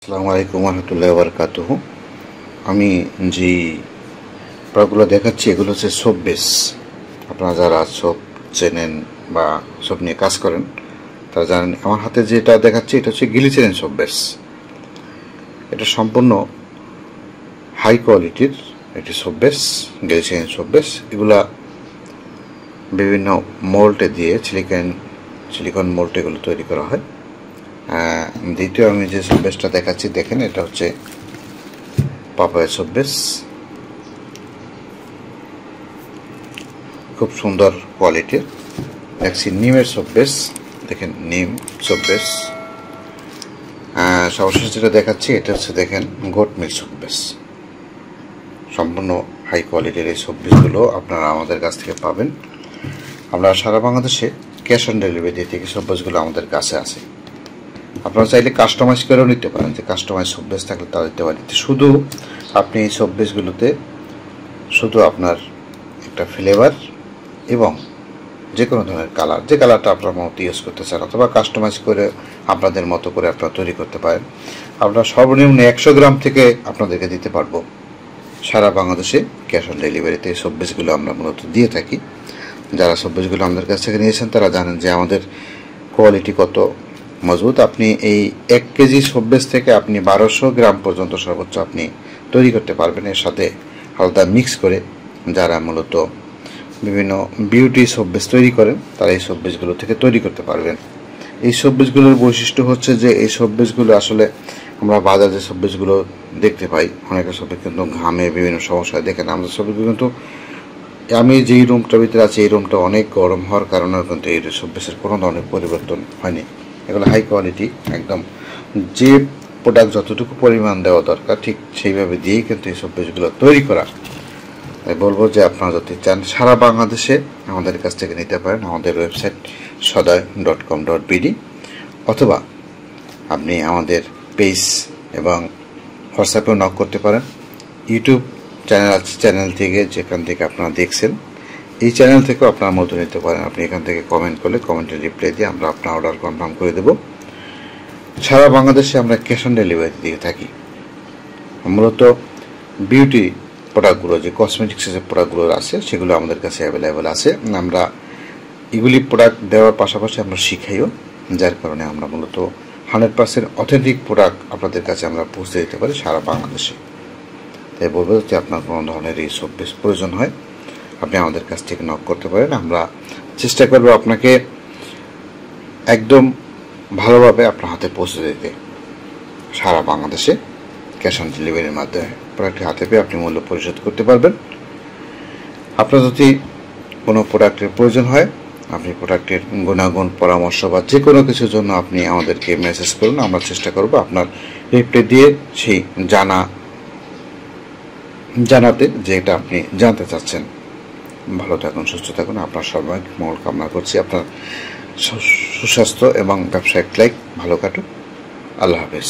আসসালামু আলাইকুম রহমতুল্লাহি ওয়া বারাকাতুহু। আমি যে প্রোডাক্টগুলো দেখাচ্ছি এগুলো হচ্ছে সোপ বেস। আপনারা যারা সোপ চেনেন বা সোপ নিয়ে কাজ করেন তারা জানেন। আমার হাতে যেটা দেখাচ্ছি এটা হচ্ছে গ্লিসারিন সোপ বেস। এটা সম্পূর্ণ হাই কোয়ালিটির একটি soap base, glycerine soap base. এগুলা বিভিন্ন মোল্ডে দিয়ে সিলিকন মোল্ড এগুলো তৈরি করা হয়। দ্বিতীয় আমি যে সোপ বেসটা দেখাচ্ছি দেখেন, এটা হচ্ছে পাপায়া সোপ বেস। খুব সুন্দর কোয়ালিটির। দেখছি নিমের সোপ বেস, দেখেন নিম সোপ বেস। সর্বশেষ যেটা দেখাচ্ছি এটা হচ্ছে দেখেন গোট মিল্ক সোপ বেস। সম্পূর্ণ হাই কোয়ালিটির এই সোপ বেসগুলো আপনারা আমাদের কাছ থেকে পাবেন। আমরা সারা বাংলাদেশে ক্যাশ অন ডেলিভারি থেকে সোপ বেসগুলো আমাদের কাছে আছে। আপনারা চাইলে কাস্টমাইজ করেও নিতে পারেন, যে কাস্টমাইজ সোপ বেস থাকলে তা দিতে পারেন। শুধু আপনি এই সোপ বেসগুলোতে শুধু আপনার একটা ফ্লেভার এবং যে কোনো ধরনের কালার, যে কালারটা আপনার মতো ইউজ করতে চান, অথবা কাস্টমাইজ করে আপনাদের মতো করে আপনারা তৈরি করতে পারেন। আমরা সর্বনিম্ন 100 গ্রাম থেকে আপনাদেরকে দিতে পারবো সারা বাংলাদেশে ক্যাশ অন ডেলিভারিতে। এই সোপ বেসগুলো আমরা মূলত দিয়ে থাকি। যারা সোপ বেসগুলো আমাদের কাছ থেকে নিয়েছেন তারা জানেন যে আমাদের কোয়ালিটি কত মজবুত। আপনি এই 1 কেজি সোপ বেস থেকে আপনি 1200 গ্রাম পর্যন্ত সর্বোচ্চ আপনি তৈরি করতে পারবেন। এর সাথে আলাদা মিক্স করে যারা মূলত বিভিন্ন বিউটি সোপ বেস তৈরি করেন তারা এই সোপ বেসগুলো থেকে তৈরি করতে পারবেন। এই সোপ বেসগুলোর বৈশিষ্ট্য হচ্ছে যে এই সোপ বেসগুলো আসলে আমরা বাজারে যে সোপ বেসগুলো দেখতে পাই, অনেকের সোপে কিন্তু ঘামে বিভিন্ন সমস্যা দেখেন। আমাদের সোপে কিন্তু আমি যেই রুমটার ভিতরে আছি এই রুমটা অনেক গরম হওয়ার কারণে কিন্তু এই সোপ বেসের কোনো ধরনের পরিবর্তন হয়নি। এগুলো হাই কোয়ালিটি একদম। যে প্রোডাক্ট যতটুকু পরিমাণ দেওয়া দরকার ঠিক সেইভাবে দিয়েই কিন্তু এই সোপ বেসগুলো তৈরি করা। তাই বলবো যে আপনারা যদি চান সারা বাংলাদেশে আমাদের কাছ থেকে নিতে পারেন। আমাদের ওয়েবসাইট সদয়.com.bd, অথবা আপনি আমাদের পেজ এবং হোয়াটসঅ্যাপেও নক করতে পারেন। ইউটিউব চ্যানেল আছে, চ্যানেল থেকে যেখান থেকে আপনারা দেখছেন এই চ্যানেল থেকেও আপনারা মতো নিতে পারেন। আপনি এখান থেকে কমেন্ট করলে কমেন্টে রিপ্লাই দিয়ে আমরা আপনার অর্ডার কনফার্ম করে দেব। সারা বাংলাদেশে আমরা ক্যাশ অন ডেলিভারি দিয়ে থাকি। মূলত বিউটি প্রোডাক্টগুলো, যে কসমেটিক্সের যে প্রোডাক্টগুলো আছে সেগুলো আমাদের কাছে অ্যাভেলেবেল আছে। আমরা এগুলি প্রোডাক্ট দেওয়ার পাশাপাশি আমরা শিখাইও, যার কারণে আমরা মূলত 100% অথেন্টিক প্রোডাক্ট আপনাদের কাছে আমরা পৌঁছে দিতে পারি সারা বাংলাদেশে। তাই বলবো যে আপনার কোনো ধরনের এই সোপ বেস প্রয়োজন হয় আপনি আমাদের কাছ থেকে নক করতে পারেন। আমরা চেষ্টা করব আপনাকে একদম ভালোভাবে আপনার হাতে পৌঁছে দিতে সারা বাংলাদেশে ক্যাশ অন ডেলিভারির মাধ্যমে। প্রোডাক্টটি হাতে পেয়ে আপনি মূল্য পরিশোধ করতে পারবেন। আপনার যদি কোনো প্রোডাক্টের প্রয়োজন হয়, আপনি প্রোডাক্টের গুণাগুণ পরামর্শ বা যে কোনো কিছুর জন্য আপনি আমাদেরকে মেসেজ করুন। আমরা চেষ্টা করব আপনার রিপ্লাই দিয়ে সেই জানাতে যে এটা আপনি জানতে চাচ্ছেন। ভালো থাকুন, সুস্থ থাকুন। আপনার সর্বাঙ্গীন মঙ্গল কামনা করছি। আপনার সুস্বাস্থ্য এবং ব্যবসায়িক লাইফ ভালো কাটুক। আল্লাহ হাফেজ।